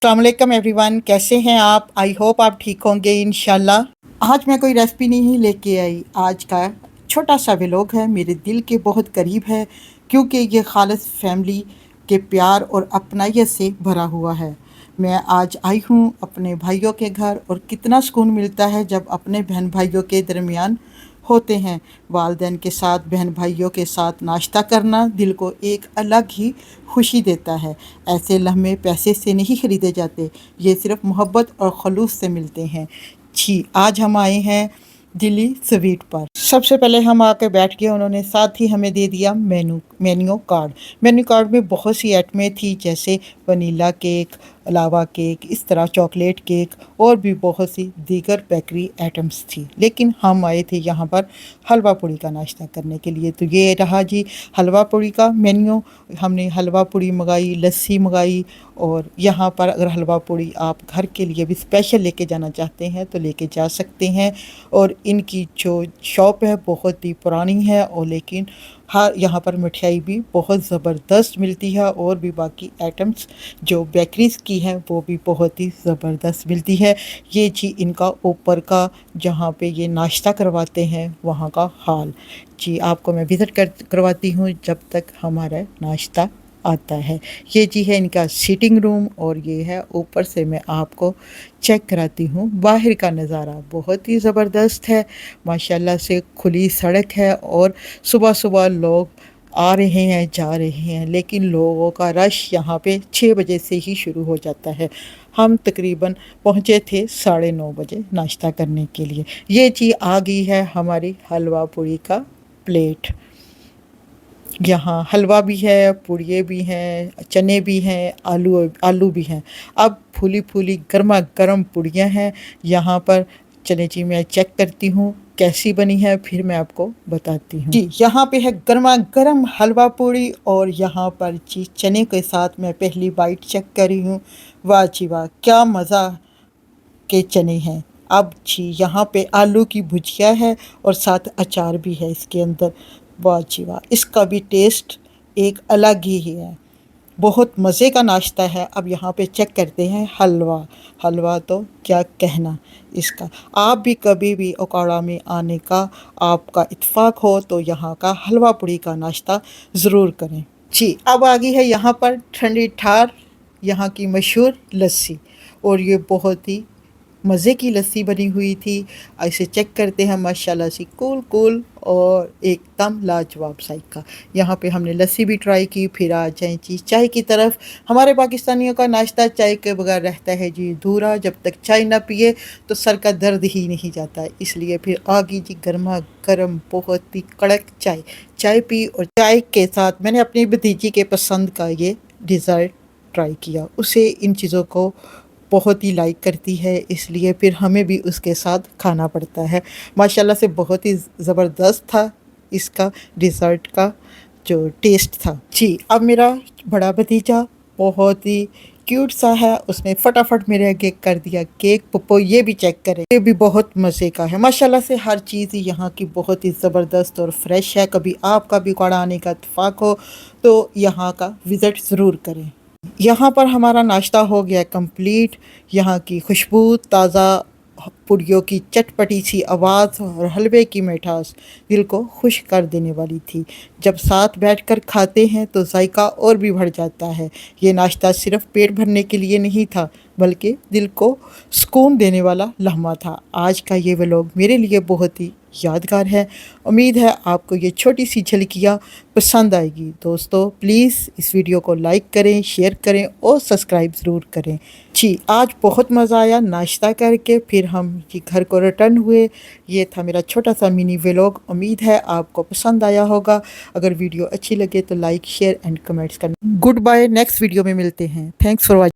अस्सलामुअलैकुम एवरीवन, कैसे हैं आप? आई होप आप ठीक होंगे इंशाल्लाह। आज मैं कोई रेसिपी नहीं लेके आई। आज का छोटा सा व्लॉग है, मेरे दिल के बहुत करीब है क्योंकि ये खालिस फैमिली के प्यार और अपनाइत से भरा हुआ है। मैं आज आई हूँ अपने भाइयों के घर और कितना सुकून मिलता है जब अपने बहन भाइयों के दरमियान होते हैं। वालिदैन के साथ बहन भाइयों के साथ नाश्ता करना दिल को एक अलग ही खुशी देता है। ऐसे लम्हे पैसे से नहीं ख़रीदे जाते, ये सिर्फ़ मोहब्बत और खलूस से मिलते हैं। जी, आज हम आए हैं दिल्ली स्वीट पर। सबसे पहले हम आके बैठ गए, उन्होंने साथ ही हमें दे दिया मेन्यू कार्ड। मेन्यू कार्ड में बहुत सी आइटमें थी, जैसे वनीला केक, लावा केक, इस तरह चॉकलेट केक और भी बहुत सी दीगर बेकरी आइटम्स थी। लेकिन हम आए थे यहाँ पर हलवा पूड़ी का नाश्ता करने के लिए। तो ये रहा जी हलवा पूड़ी का मेन्यू। हमने हलवा पूड़ी मंगाई, लस्सी मंगाई और यहाँ पर अगर हलवा पूड़ी आप घर के लिए भी स्पेशल लेके जाना चाहते हैं तो लेके जा सकते हैं। और इनकी जो शॉप है बहुत ही पुरानी है, और लेकिन हाँ यहाँ पर मिठाई भी बहुत ज़बरदस्त मिलती है और भी बाकी आइटम्स जो बेकरीज़ की हैं वो भी बहुत ही ज़बरदस्त मिलती है। ये जी इनका ऊपर का जहाँ पे ये नाश्ता करवाते हैं वहाँ का हाल। जी आपको मैं विज़िट करवाती हूँ जब तक हमारा नाश्ता आता है। ये जी है इनका सीटिंग रूम और ये है ऊपर से मैं आपको चेक कराती हूँ। बाहर का नज़ारा बहुत ही ज़बरदस्त है, माशाल्लाह से खुली सड़क है और सुबह सुबह लोग आ रहे हैं जा रहे हैं, लेकिन लोगों का रश यहाँ पे 6 बजे से ही शुरू हो जाता है। हम तकरीबन पहुँचे थे 9:30 बजे नाश्ता करने के लिए। ये जी आ गई है हमारी हलवा पूड़ी का प्लेट। यहाँ हलवा भी है, पूड़ियाँ भी हैं, चने भी हैं, आलू भी हैं। अब फूली फूली गर्मा गर्म पूड़ियाँ हैं यहाँ पर। चने जी मैं चेक करती हूँ कैसी बनी है, फिर मैं आपको बताती हूँ। जी यहाँ पे है गर्मा गर्म हलवा पूड़ी और यहाँ पर जी चने के साथ मैं पहली बाइट चेक करी हूँ। वाह जी वाह, क्या मज़ा के चने हैं। अब जी यहाँ पे आलू की भुजिया है और साथ अचार भी है इसके अंदर। वाह जी वाह, इसका भी टेस्ट एक अलग ही है, बहुत मज़े का नाश्ता है। अब यहाँ पे चेक करते हैं हलवा। हलवा तो क्या कहना इसका। आप भी कभी भी ओकाड़ा में आने का आपका इत्फाक हो तो यहाँ का हलवा पूड़ी का नाश्ता ज़रूर करें। जी अब आ गई है यहाँ पर ठंडी ठार यहाँ की मशहूर लस्सी, और ये बहुत ही मज़े की लस्सी बनी हुई थी। ऐसे चेक करते हैं, माशाल्लाह से कूल कूल और एकदम लाजवाब जायका। यहाँ पे हमने लस्सी भी ट्राई की। फिर आ जाए जी चाय की तरफ। हमारे पाकिस्तानियों का नाश्ता चाय के बगैर रहता है जी अधूरा। जब तक चाय ना पिए तो सर का दर्द ही नहीं जाता, इसलिए फिर आ गई जी गर्मा गर्म बहुत ही कड़क चाय। चाय पी और चाय के साथ मैंने अपनी भतीजी के पसंद का ये डिज़र्ट ट्राई किया। उसे इन चीज़ों को बहुत ही लाइक करती है, इसलिए फिर हमें भी उसके साथ खाना पड़ता है। माशाल्लाह से बहुत ही ज़बरदस्त था इसका डिज़र्ट का जो टेस्ट था। जी अब मेरा बड़ा भतीजा बहुत ही क्यूट सा है, उसने फटाफट मेरे आगे कर दिया केक। पप्पो ये भी चेक करें, ये भी बहुत मज़े का है। माशाल्लाह से हर चीज़ यहाँ की बहुत ही ज़बरदस्त और फ्रेश है। कभी आपका भी उकाड़ा आने का इत्तेफाक हो तो यहाँ का विज़िट ज़रूर करें। यहाँ पर हमारा नाश्ता हो गया कंप्लीट। यहाँ की खुशबू, ताज़ा पूड़ियों की चटपटी सी आवाज़ और हलवे की मिठास दिल को खुश कर देने वाली थी। जब साथ बैठकर खाते हैं तो जायका और भी बढ़ जाता है। ये नाश्ता सिर्फ पेट भरने के लिए नहीं था, बल्कि दिल को सुकून देने वाला लम्हा था। आज का ये व्लॉग मेरे लिए बहुत ही यादगार है। उम्मीद है आपको ये छोटी सी झलकियाँ पसंद आएगी। दोस्तों प्लीज़ इस वीडियो को लाइक करें, शेयर करें और सब्सक्राइब ज़रूर करें। जी आज बहुत मज़ा आया नाश्ता करके। फिर हम जी घर को रिटर्न हुए। ये था मेरा छोटा सा मिनी व्लॉग। उम्मीद है आपको पसंद आया होगा। अगर वीडियो अच्छी लगे तो लाइक शेयर एंड कमेंट्स करना। गुड बाय, नेक्स्ट वीडियो में मिलते हैं। Thanks for watching.